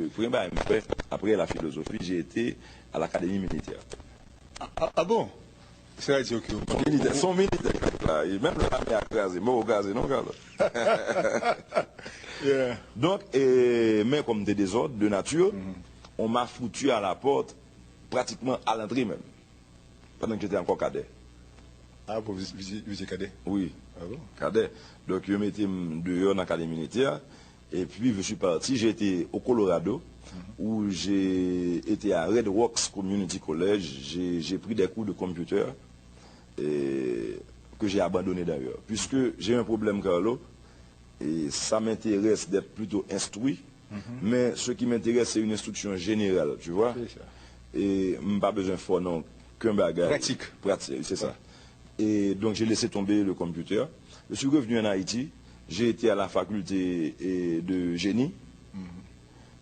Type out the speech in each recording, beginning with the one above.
premier bail, après la philosophie, j'ai été à l'académie militaire. Ah bon? C'est-à-dire que... Son militaire, là, et même l'armée a crasé, moi, au crasé, non, Carlo? Yeah. Donc, mais comme des désordres de nature, on m'a foutu à la porte pratiquement à l'entrée même, pendant que j'étais encore cadet. Ah bon, vous êtes cadet? Oui, Ah bon? cadet. Donc, je m'étais dehors dans l'académie militaire, et puis je suis parti, j'ai été au Colorado, où j'ai été à Red Rocks Community College, j'ai pris des cours de computer, et que j'ai abandonné d'ailleurs. Puisque j'ai un problème, Carlo, et ça m'intéresse d'être plutôt instruit, mais ce qui m'intéresse, c'est une instruction générale, tu vois. Et pas besoin de faire non qu'un bagage. Pratique. Pratique, c'est ça. Et donc j'ai laissé tomber le computer. Je suis revenu en Haïti, j'ai été à la faculté de génie.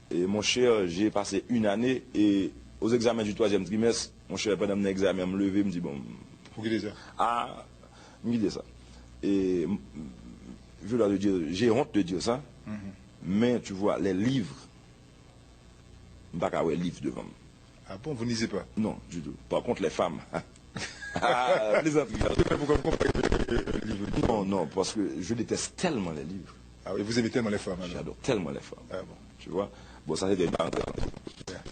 Et mon cher, j'ai passé une année et aux examens du 3e trimestre, mon cher, pendant mon examen, me lever, me dit bon. Pour qui ça? Ah, me dit ça. Et je dois te dire, j'ai honte de dire ça, mais tu vois, les livres, je ne vais pas avoir les livres devant moi. Ah bon, vous ne lisez pas? Non, du tout. Par contre, les femmes. Ah, plaisanterie. Pourquoi vous comprenez les livres? Non, non, parce que je déteste tellement les livres. Ah oui, vous aimez tellement les femmes alors? J'adore tellement les femmes. Ah bon. Tu vois? Bon, ça c'est des parenthèses.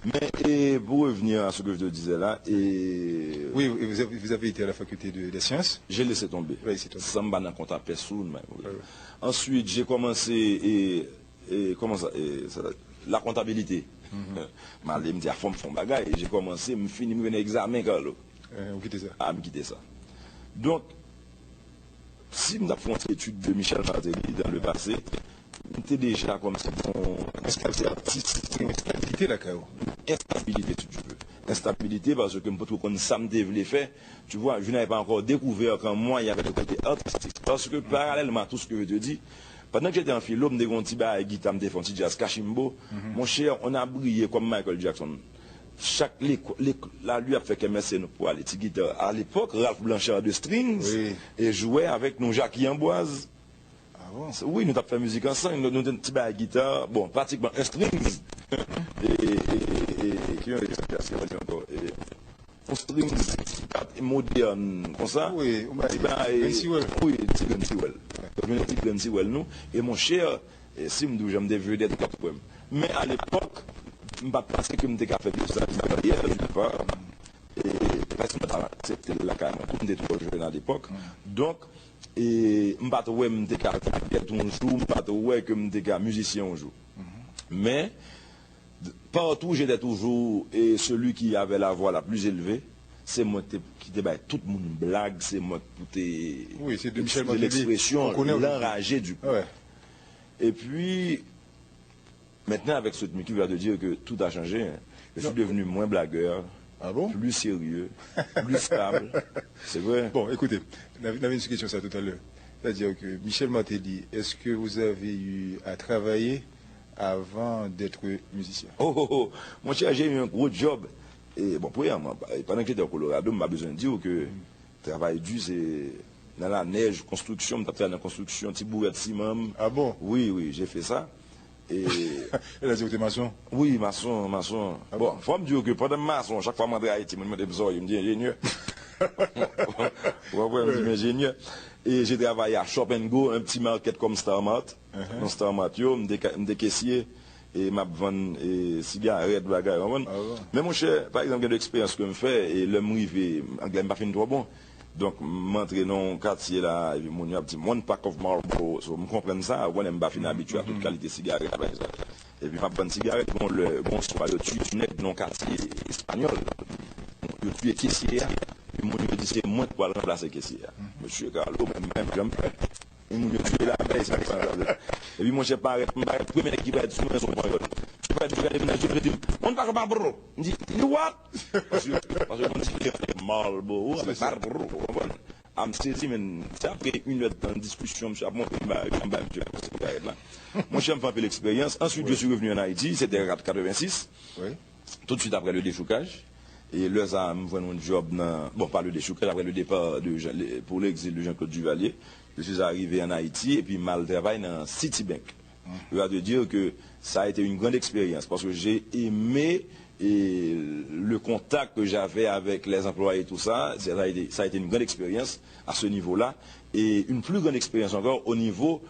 Mais et pour revenir à ce que je te disais là, et Oui, vous avez été à la faculté des sciences? j'ai laissé tomber. Oui, c'est tombé. Ça me bat dans le compte à personne. Ouais. Ensuite, j'ai commencé comment ça, la comptabilité. Je me dis à fond bagaille, et j'ai commencé, me fini mon examen, Carlo. Vous quittez ça? À me quitter ça. Donc, si nous avons fait une étude de Michel Martelly dans le passé, c'était déjà comme ça, Instabilité là, Kao. Instabilité, si tu veux. Instabilité parce que peut-être qu'on ça me devait faire, tu vois, je n'avais pas encore découvert qu'en moi il y avait le côté artistique. Parce que parallèlement à tout ce que je te dis, pendant que j'étais en philo, je me disais que guitare, me défendais jazz Kashimbo, mon cher, on a brillé comme Michael Jackson. Chaque la lui a fait qu'elle messe pour aller à guitare. À l'époque, Ralph Blanchard de Strings et jouait avec nous Jackie Amboise. Ah bon? Oui, nous avons fait musique ensemble, nous avons un petit peu à guitare, bon, pratiquement un strings. Qui ont encore un strings moderne, comme ça. Oui, oui, petit Glenn Sewell, nous. Et mon cher, si je me dis, je d'être quatre poèmes. Mais à l'époque, je ne pense pas que je me fait plus ça, je ne sais pas. Parce que c'était la carrière, je était trop jeune à l'époque. Donc, et je ne sais pas que je suis un jour, je ne sais pas que je suis musicien un jour. Mais, partout, j'étais toujours, et celui qui avait la voix la plus élevée, c'est moi qui débat tout le monde blague, c'est moi qui oui, c'est de Michel l'expression, l'enragé du coup. Ouais. Et puis, maintenant, avec ce qui va te dire que tout a changé, hein. Je suis devenu moins blagueur, plus sérieux, plus stable. C'est vrai. Bon, écoutez, on avait une question ça tout à l'heure. C'est-à-dire que Michel Martelly, est-ce que vous avez eu à travailler avant d'être musicien? Oh. Mon cher, j'ai eu un gros job. Et bon, premièrement, pendant que j'étais au Colorado, je m'a besoin de dire que le travail dur, c'est dans la neige, construction, je fait dans la construction, petit bourret de ciment. Ah bon? Oui, j'ai fait ça. Et elle a dit que tu es maçon? Oui, maçon. Ah bon, il faut me dire que pendant maçon, chaque fois que je rentre à Haïti, je me dis besoin, il me dit ingénieur. Pourquoi je me dis ingénieur? Et j'ai travaillé à Shop & Go, un petit market comme Starmart. Dans Starmart, je me caissier et m'a vendu cigarettes, bagarre. Mais mon cher, par exemple, il y a de l'expérience que je fais et le m'rivé, anglais m'a fait trop bon. Donc, m'entrer dans le quartier là, et puis mon dit one pack of Marlboro, so me comprendre ça, on n'aime pas fin habitué à toute qualité de cigarette. Et puis, ma bonne cigarette, bon, soit le tue net dans le quartier espagnol. Le tue caissier, et mon dit c'est moi qui vais remplacer caissier. Monsieur Carlo, même j'aime pas. Et mon tué là, et puis mon chef paraît, premier qui va être sous son point. Je vais dire, on ne parle pas Marlboro. Il me dit, you what? Parce que mon dit, Marlboro, avec Marlboro, vous comprenez? Je me saisi, mais c'est après une heure de discussion, je suis monté, mon chef m'a fait l'expérience. Ensuite, je suis revenu en Haïti, c'était en 86. Tout de suite après le déchoucage. Et là, ça me voit un job, bon, pas le déchoucage, après le départ pour l'exil de Jean-Claude Duvalier. Je suis arrivé en Haïti et puis mal travaillé dans Citibank. Je dois te dire que ça a été une grande expérience parce que j'ai aimé le contact que j'avais avec les employés et tout ça. Ça a été une grande expérience à ce niveau-là et une plus grande expérience encore au niveau